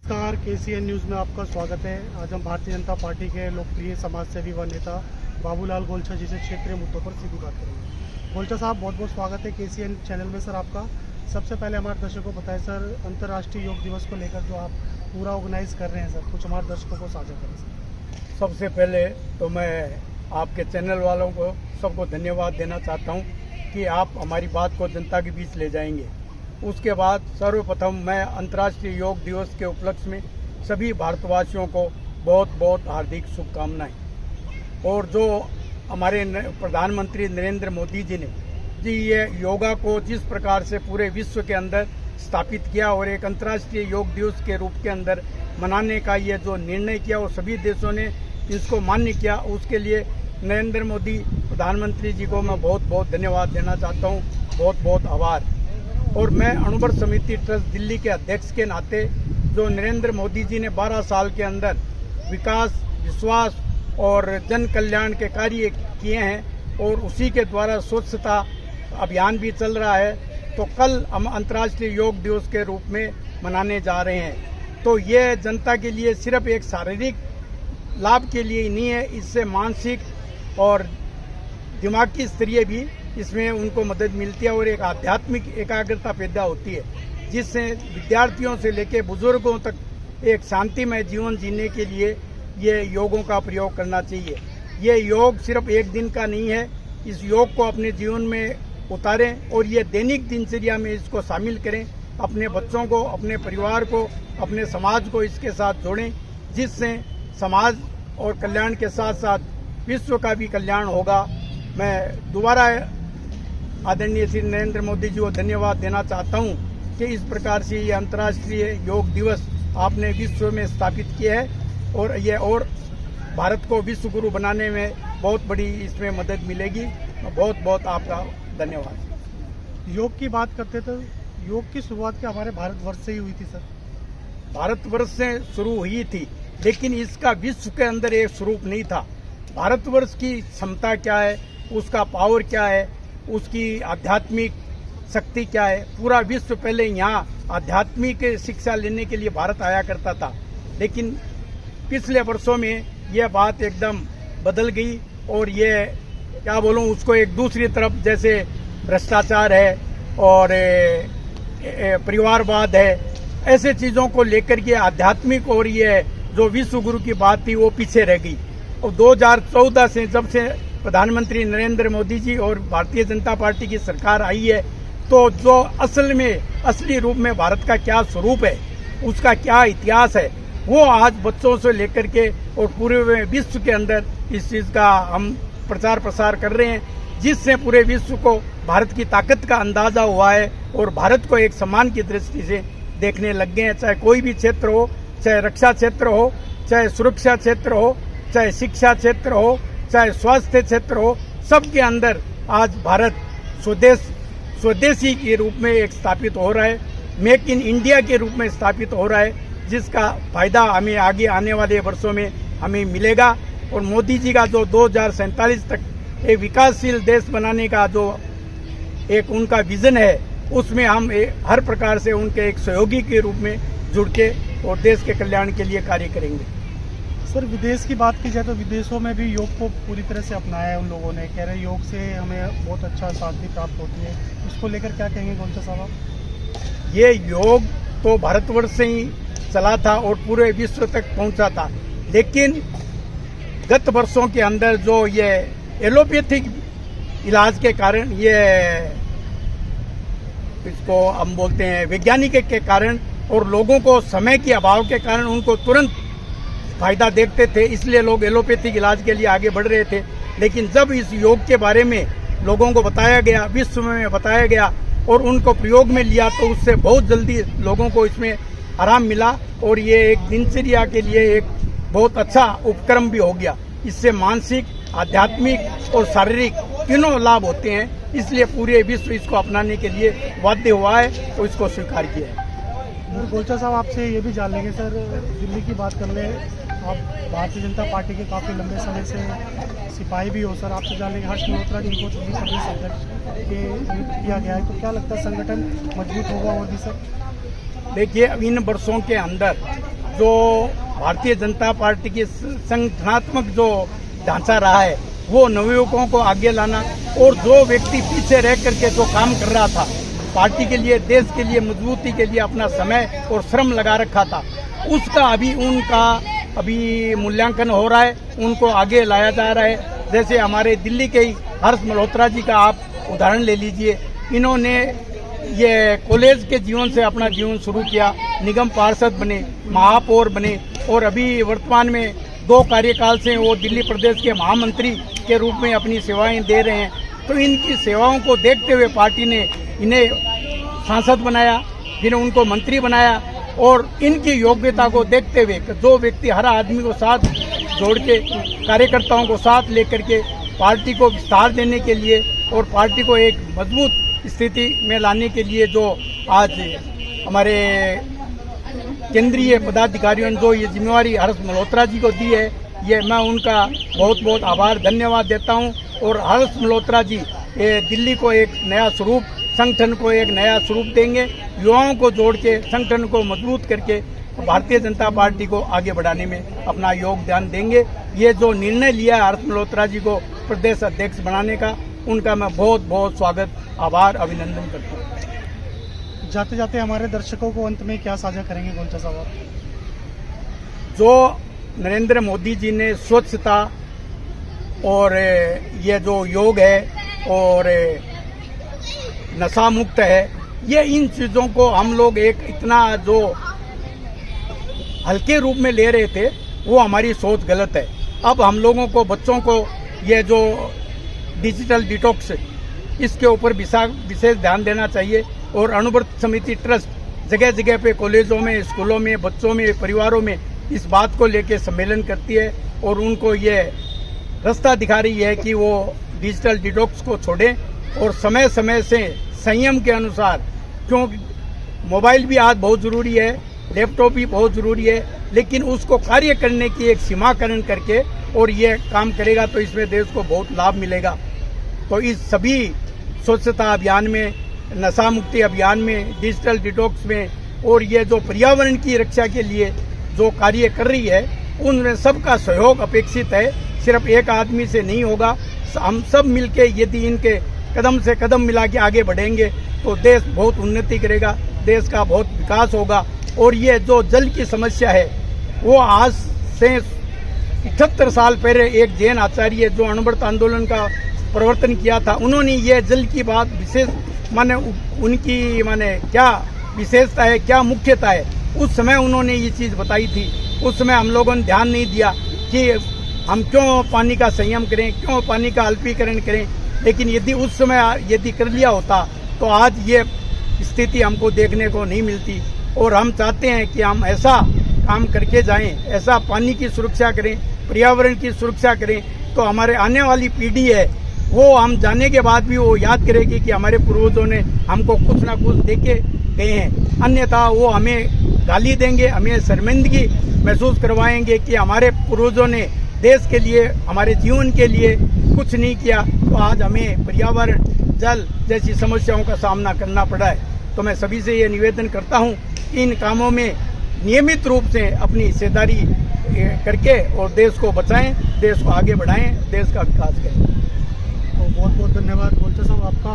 नमस्कार, KCN news में आपका स्वागत है। आज हम भारतीय जनता पार्टी के लोकप्रिय समाजसेवी व नेता बाबूलाल गोलछा जी से क्षेत्रीय मुद्दों पर सीधी बात करेंगे। गोलछा साहब, बहुत बहुत स्वागत है KCN चैनल में सर आपका। सबसे पहले हमारे दर्शकों को बताएं सर, अंतर्राष्ट्रीय योग दिवस को लेकर जो आप पूरा ऑर्गेनाइज कर रहे हैं सर, कुछ हमारे दर्शकों को साझा करें सर। सबसे पहले तो मैं आपके चैनल वालों को सबको धन्यवाद देना चाहता हूं कि आप हमारी बात को जनता के बीच ले जाएंगे। उसके बाद सर्वप्रथम मैं अंतर्राष्ट्रीय योग दिवस के उपलक्ष्य में सभी भारतवासियों को बहुत बहुत हार्दिक शुभकामनाएं। और जो हमारे प्रधानमंत्री नरेंद्र मोदी जी ये योगा को जिस प्रकार से पूरे विश्व के अंदर स्थापित किया और एक अंतर्राष्ट्रीय योग दिवस के रूप के अंदर मनाने का ये जो निर्णय किया और सभी देशों ने इसको मान्य किया, उसके लिए नरेंद्र मोदी प्रधानमंत्री जी को मैं बहुत बहुत धन्यवाद देना चाहता हूँ। बहुत बहुत आभार। और मैं अणुबल समिति ट्रस्ट दिल्ली के अध्यक्ष के नाते जो नरेंद्र मोदी जी ने 12 साल के अंदर विकास, विश्वास और जन कल्याण के कार्य किए हैं और उसी के द्वारा स्वच्छता अभियान भी चल रहा है, तो कल हम अंतर्राष्ट्रीय योग दिवस के रूप में मनाने जा रहे हैं। तो ये जनता के लिए सिर्फ एक शारीरिक लाभ के लिए ही नहीं है, इससे मानसिक और दिमागी स्तरीय भी इसमें उनको मदद मिलती है और एक आध्यात्मिक एकाग्रता पैदा होती है, जिससे विद्यार्थियों से लेकर बुजुर्गों तक एक शांतिमय जीवन जीने के लिए ये योगों का प्रयोग करना चाहिए। ये योग सिर्फ एक दिन का नहीं है, इस योग को अपने जीवन में उतारें और ये दैनिक दिनचर्या में इसको शामिल करें। अपने बच्चों को, अपने परिवार को, अपने समाज को इसके साथ जोड़ें, जिससे समाज और कल्याण के साथ साथ विश्व का भी कल्याण होगा। मैं दोबारा आदरणीय श्री नरेंद्र मोदी जी को धन्यवाद देना चाहता हूं कि इस प्रकार से ये अंतर्राष्ट्रीय योग दिवस आपने विश्व में स्थापित किया है और ये और भारत को विश्व गुरु बनाने में बहुत बड़ी इसमें मदद मिलेगी। बहुत बहुत आपका धन्यवाद। योग की बात करते तो योग की शुरुआत क्या हमारे भारतवर्ष से ही हुई थी सर? भारतवर्ष से शुरू हुई थी, लेकिन इसका विश्व के अंदर एक स्वरूप नहीं था। भारतवर्ष की क्षमता क्या है, उसका पावर क्या है, उसकी आध्यात्मिक शक्ति क्या है, पूरा विश्व पहले यहाँ आध्यात्मिक शिक्षा लेने के लिए भारत आया करता था, लेकिन पिछले वर्षों में यह बात एकदम बदल गई और ये क्या बोलूँ उसको एक दूसरी तरफ, जैसे भ्रष्टाचार है और परिवारवाद है, ऐसे चीजों को लेकर के आध्यात्मिक और ये जो विश्व गुरु की बात थी वो पीछे रह गई। और 2014 से जब से प्रधानमंत्री नरेंद्र मोदी जी और भारतीय जनता पार्टी की सरकार आई है, तो जो असल में असली रूप में भारत का क्या स्वरूप है, उसका क्या इतिहास है, वो आज बच्चों से लेकर के और पूरे विश्व के अंदर इस चीज का हम प्रचार प्रसार कर रहे हैं, जिससे पूरे विश्व को भारत की ताकत का अंदाजा हुआ है और भारत को एक सम्मान की दृष्टि से देखने लग गए हैं। चाहे कोई भी क्षेत्र हो, चाहे रक्षा क्षेत्र हो, चाहे सुरक्षा क्षेत्र हो, चाहे शिक्षा क्षेत्र हो, चाहे स्वास्थ्य क्षेत्र हो, सबके अंदर आज भारत स्वदेशी के रूप में एक स्थापित हो रहा है, मेक इन इंडिया के रूप में स्थापित हो रहा है, जिसका फायदा हमें आगे आने वाले वर्षों में हमें मिलेगा। और मोदी जी का जो 2047 तक एक विकासशील देश बनाने का जो एक उनका विजन है, उसमें हम हर प्रकार से उनके एक सहयोगी के रूप में जुड़ के और देश के कल्याण के लिए कार्य करेंगे। सर, विदेश की बात की जाए तो विदेशों में भी योग को पूरी तरह से अपनाया है उन लोगों ने, कह रहे योग से हमें बहुत अच्छा शांति प्राप्त होती है। इसको लेकर क्या कहेंगे गोलछा साहब? ये योग तो भारतवर्ष से ही चला था और पूरे विश्व तक पहुंचा था, लेकिन गत वर्षों के अंदर जो ये एलोपैथिक इलाज के कारण, ये इसको हम बोलते हैं वैज्ञानिक के कारण और लोगों को समय के अभाव के कारण उनको तुरंत फायदा देखते थे, इसलिए लोग एलोपैथिक इलाज के लिए आगे बढ़ रहे थे। लेकिन जब इस योग के बारे में लोगों को बताया गया, विश्व में बताया गया और उनको प्रयोग में लिया, तो उससे बहुत जल्दी लोगों को इसमें आराम मिला और ये एक दिनचर्या के लिए एक बहुत अच्छा उपक्रम भी हो गया। इससे मानसिक, आध्यात्मिक और शारीरिक तीनों लाभ होते हैं, इसलिए पूरे विश्व इसको अपनाने के लिए बाध्य हुआ है और इसको स्वीकार किया है। गोलछा साहब, आपसे ये भी जान लेंगे सर, दिल्ली की बात कर ले, आप भारतीय जनता पार्टी के काफ़ी लंबे समय से सिपाही भी हो सर, आपसे जान लेंगे हर्ष मल्होत्रा जी को प्रदेश अध्यक्ष के नियुक्त किया गया है, तो क्या लगता है संगठन मजबूत होगा और भी सर? देखिए, इन वर्षों के अंदर जो भारतीय जनता पार्टी की संगठनात्मक जो ढांचा रहा है वो नवयुवकों को आगे लाना, और जो व्यक्ति पीछे रह करके जो काम कर रहा था पार्टी के लिए, देश के लिए, मजबूती के लिए अपना समय और श्रम लगा रखा था, उसका अभी मूल्यांकन हो रहा है, उनको आगे लाया जा रहा है। जैसे हमारे दिल्ली के ही हर्ष मल्होत्रा जी का आप उदाहरण ले लीजिए। इन्होंने ये कॉलेज के जीवन से अपना जीवन शुरू किया, निगम पार्षद बने, महापौर बने, और अभी वर्तमान में 2 कार्यकाल से वो दिल्ली प्रदेश के महामंत्री के रूप में अपनी सेवाएं दे रहे हैं। तो इनकी सेवाओं को देखते हुए पार्टी ने इन्हें सांसद बनाया, फिर उनको मंत्री बनाया, और इनकी योग्यता को देखते हुए जो व्यक्ति हर आदमी को साथ जोड़ के, कार्यकर्ताओं को साथ लेकर के पार्टी को विस्तार देने के लिए और पार्टी को एक मजबूत स्थिति में लाने के लिए जो आज हमारे केंद्रीय पदाधिकारियों ने जो ये जिम्मेवारी हर्ष मल्होत्रा जी को दी है, ये मैं उनका बहुत बहुत आभार धन्यवाद देता हूं। और हर्ष मल्होत्रा जी ये दिल्ली को एक नया स्वरूप, संगठन को एक नया स्वरूप देंगे, युवाओं को जोड़ के संगठन को मजबूत करके भारतीय जनता पार्टी को आगे बढ़ाने में अपना योगदान देंगे। ये जो निर्णय लिया है हर्ष मल्होत्रा जी को प्रदेश अध्यक्ष बनाने का, उनका मैं बहुत बहुत स्वागत, आभार, अभिनंदन करता हूँ। जाते जाते हमारे दर्शकों को अंत में क्या साझा करेंगे गोलचा साहब आप? जो नरेंद्र मोदी जी ने स्वच्छता और ये जो योग है और नशा मुक्त है, ये इन चीज़ों को हम लोग एक इतना जो हल्के रूप में ले रहे थे, वो हमारी सोच गलत है। अब हम लोगों को, बच्चों को ये जो डिजिटल डिटॉक्स, इसके ऊपर विशेष ध्यान देना चाहिए। और अनुव्रत समिति ट्रस्ट जगह जगह पे कॉलेजों में, स्कूलों में, बच्चों में, परिवारों में इस बात को लेके सम्मेलन करती है और उनको ये रास्ता दिखा रही है कि वो डिजिटल डिटॉक्स को छोड़ें और समय समय से संयम के अनुसार, क्योंकि मोबाइल भी आज बहुत ज़रूरी है, लैपटॉप भी बहुत ज़रूरी है, लेकिन उसको कार्य करने की एक सीमाकरण करके और ये काम करेगा तो इसमें देश को बहुत लाभ मिलेगा। तो इस सभी स्वच्छता अभियान में, नशा मुक्ति अभियान में, डिजिटल डिटॉक्स में और ये जो पर्यावरण की रक्षा के लिए जो कार्य कर रही है, उनमें सबका सहयोग अपेक्षित है। सिर्फ एक आदमी से नहीं होगा, हम सब मिलके यदि इनके कदम से कदम मिला के आगे बढ़ेंगे तो देश बहुत उन्नति करेगा, देश का बहुत विकास होगा। और ये जो जल की समस्या है, वो आज से 78 साल पहले एक जैन आचार्य जो अणुव्रत आंदोलन का प्रवर्तन किया था, उन्होंने ये जल की बात विशेष उनकी क्या विशेषता है, क्या मुख्यता है, उस समय उन्होंने ये चीज़ बताई थी। उस समय हम लोगों ने ध्यान नहीं दिया कि हम क्यों पानी का संयम करें, क्यों पानी का अल्पीकरण करें, लेकिन यदि उस समय यदि कर लिया होता तो आज ये स्थिति हमको देखने को नहीं मिलती। और हम चाहते हैं कि हम ऐसा काम करके जाएं, ऐसा पानी की सुरक्षा करें, पर्यावरण की सुरक्षा करें, तो हमारे आने वाली पीढ़ी है वो हम जाने के बाद भी वो याद करेगी कि हमारे पूर्वजों ने हमको कुछ ना कुछ देके गए हैं। अन्यथा वो हमें गाली देंगे, हमें शर्मिंदगी महसूस करवाएंगे कि हमारे पूर्वजों ने देश के लिए, हमारे जीवन के लिए कुछ नहीं किया, तो आज हमें पर्यावरण, जल जैसी समस्याओं का सामना करना पड़ा है। तो मैं सभी से ये निवेदन करता हूँ कि इन कामों में नियमित रूप से अपनी हिस्सेदारी करके और देश को बचाएं, देश को आगे बढ़ाएं, देश का विकास करें। तो बहुत बहुत धन्यवाद गोलचा साहब आपका।